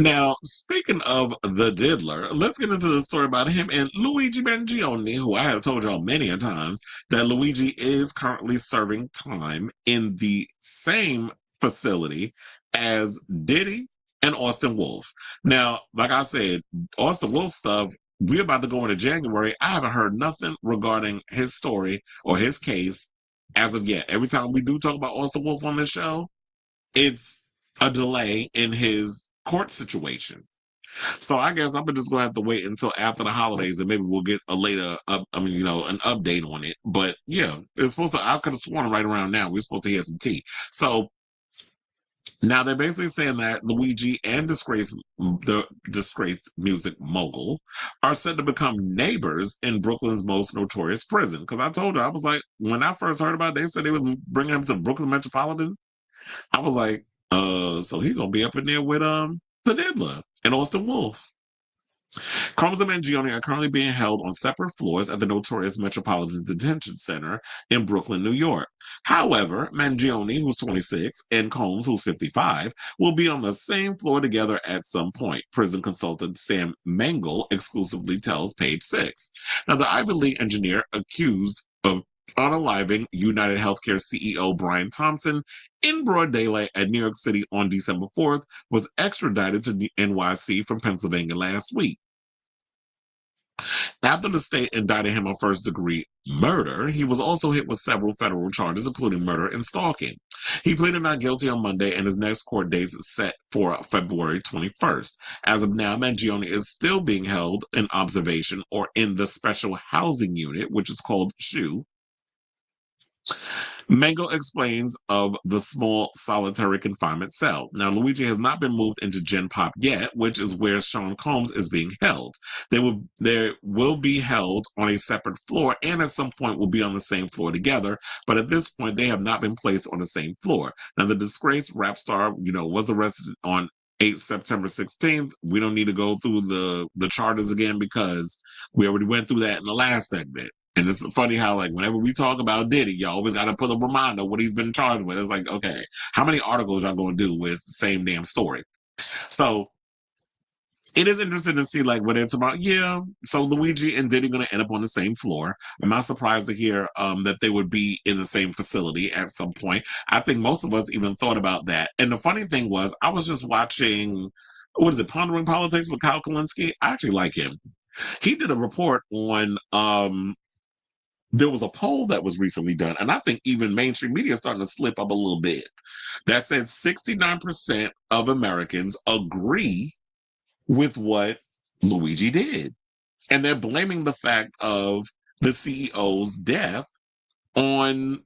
Now, speaking of the diddler, let's get into the story about him and Luigi Mangione, who I have told y'all many a times that Luigi is currently serving time in the same facility as Diddy and Austin Wolf. Now, like I said, Austin Wolf stuff, we're about to go into January. I haven't heard nothing regarding his story or his case as of yet. Every time we do talk about Austin Wolf on this show, it's a delay in his court situation. So I guess I'm just gonna have to wait until after the holidays and maybe we'll get a later an update on it. But yeah, it's supposed to I could have sworn right around now we're supposed to hear some tea. So now they're basically saying that Luigi and the disgraced music mogul are said to become neighbors in Brooklyn's most notorious prison. Because I told her, I was like, when I first heard about it, they said they was bringing him to Brooklyn Metropolitan. I was like, so he's gonna be up in there with the Diddler and Austin Wolf. Combs and Mangione are currently being held on separate floors at the notorious Metropolitan Detention Center in Brooklyn, New York. However, Mangione, who's 26, and Combs, who's 55, will be on the same floor together at some point, prison consultant Sam Mangle exclusively tells Page Six. Now, the Ivy League engineer accused of unaliving United Healthcare CEO Brian Thompson in broad daylight at New York City on December 4th was extradited to NYC from Pennsylvania last week. After the state indicted him on first-degree murder, he was also hit with several federal charges, including murder and stalking. He pleaded not guilty on Monday, and his next court date is set for February 21st. As of now, Mangione is still being held in observation or in the special housing unit, which is called SHU. Mango explains of the small solitary confinement cell. Now, Luigi has not been moved into Gen Pop yet, which is where Sean Combs is being held. They will be held on a separate floor and at some point will be on the same floor together, but at this point they have not been placed on the same floor. Now, the disgraced rap star, was arrested on September 16th. We don't need to go through the charges again because we already went through that in the last segment. And it's funny how, like, whenever we talk about Diddy, you always got to put a reminder what he's been charged with. It's like, okay, how many articles y'all going to do with the same damn story? So it is interesting to see, like, what it's about. Yeah, so Luigi and Diddy going to end up on the same floor. I'm not surprised to hear that they would be in the same facility at some point. I think most of us even thought about that. And the funny thing was, I was just watching, what is it, Pondering Politics with Kyle Kalinske. I actually like him. He did a report on there was a poll that was recently done, and I think even mainstream media is starting to slip up a little bit. That said 69% of Americans agree with what Luigi did. And they're blaming the fact of the CEO's death on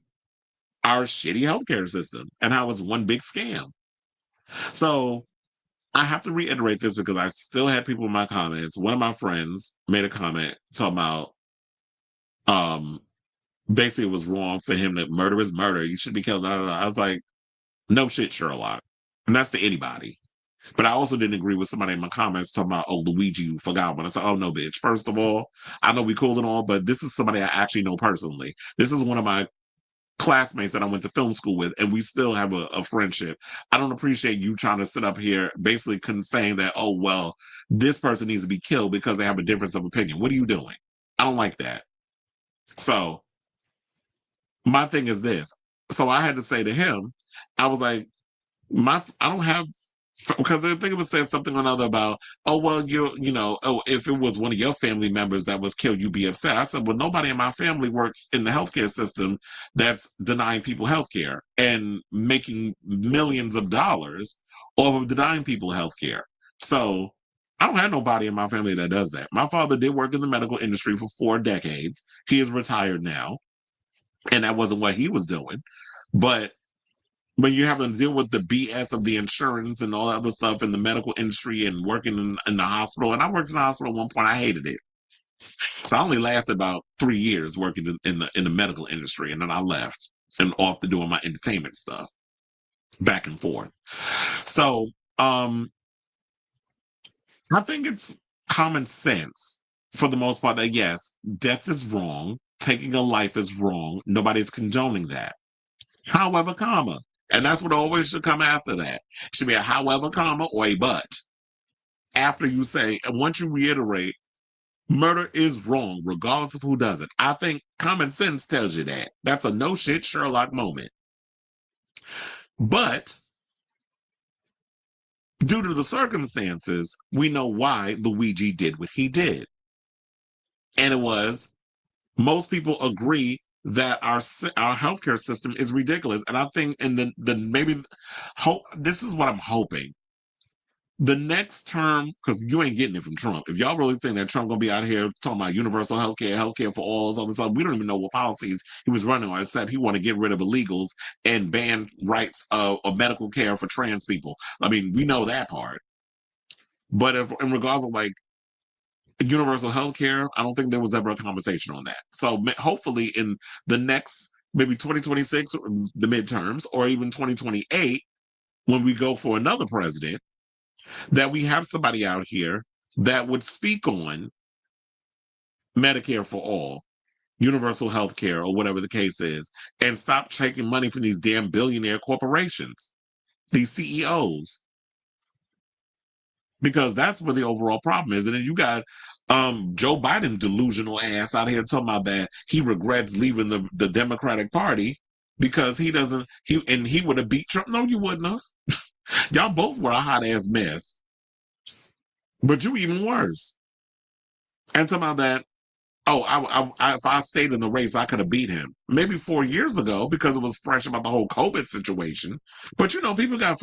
our shitty healthcare system and how it's one big scam. So I have to reiterate this because I still had people in my comments. One of my friends made a comment talking about um basically it was wrong for him to murder is murder. You should be killed. Blah, blah, blah. I was like, no shit, Sherlock. And that's to anybody. But I also didn't agree with somebody in my comments talking about, oh, Luigi, you forgot when I said, oh, no, bitch. First of all, I know we cool and all, but this is somebody I actually know personally. This is one of my classmates that I went to film school with, and we still have a friendship. I don't appreciate you trying to sit up here basically saying that, oh, well, this person needs to be killed because they have a difference of opinion. What are you doing? I don't like that. So my thing is this. So I had to say to him, I was like, I don't have, because I think it was saying something or another about, oh, well, oh, if it was one of your family members that was killed, you'd be upset. I said, well, nobody in my family works in the healthcare system that's denying people healthcare and making millions of dollars off of denying people healthcare. So I don't have nobody in my family that does that. My father did work in the medical industry for 4 decades. He is retired now, and that wasn't what he was doing. But when you're having to deal with the BS of the insurance and all that other stuff in the medical industry and working in the hospital, and I worked in the hospital at one point, I hated it. So I only lasted about 3 years working in the medical industry, and then I left and off to doing my entertainment stuff, back and forth. So I think it's common sense for the most part that yes, death is wrong, taking a life is wrong. Nobody's condoning that. However, comma. And that's what always should come after that. It should be a however, comma, or a but. after you say, and once you reiterate, murder is wrong, regardless of who does it. I think common sense tells you that. That's a no shit Sherlock moment. But due to the circumstances, we know why Luigi did what he did. And it was, most people agree that our healthcare system is ridiculous. And I think in the maybe hope, this is what I'm hoping. The next term, because you ain't getting it from Trump. If y'all really think that Trump gonna be out here talking about universal healthcare for all this other stuff, we don't even know what policies he was running on, except he want to get rid of illegals and ban rights of medical care for trans people. I mean, we know that part. But if in regards of like universal health care, I don't think there was ever a conversation on that. So hopefully in the next, maybe 2026, the midterms, or even 2028, when we go for another president, that we have somebody out here that would speak on Medicare for all, universal health care, or whatever the case is, and stop taking money from these damn billionaire corporations, these CEOs. Because that's where the overall problem is. And then you got Joe Biden delusional ass out here talking about that he regrets leaving the Democratic Party because he doesn't he would have beat Trump. No, you wouldn't have. Y'all both were a hot ass mess. But you even worse. And talking about that, oh, if I stayed in the race, I could have beat him. Maybe 4 years ago because it was fresh about the whole COVID situation. But people got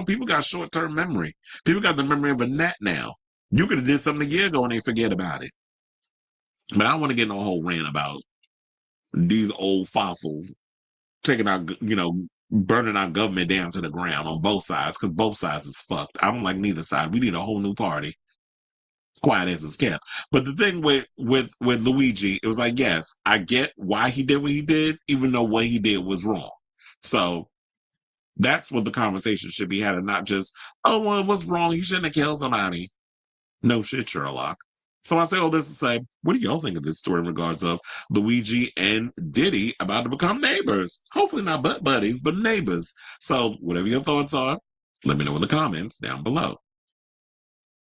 people got short term memory. People got the memory of a gnat now. You could have did something a year ago and they forget about it. But I don't want to get in a whole rant about these old fossils taking our, burning our government down to the ground on both sides, because both sides is fucked. I don't like neither side. We need a whole new party. Quiet as it's kept. But the thing with Luigi, it was like, yes, I get why he did what he did, even though what he did was wrong. So that's what the conversation should be had, and not just, oh, well, what's wrong? He shouldn't have killed somebody. No shit, Sherlock. So I say all this to say, what do y'all think of this story in regards of Luigi and Diddy about to become neighbors? Hopefully not butt buddies, but neighbors. So whatever your thoughts are, let me know in the comments down below.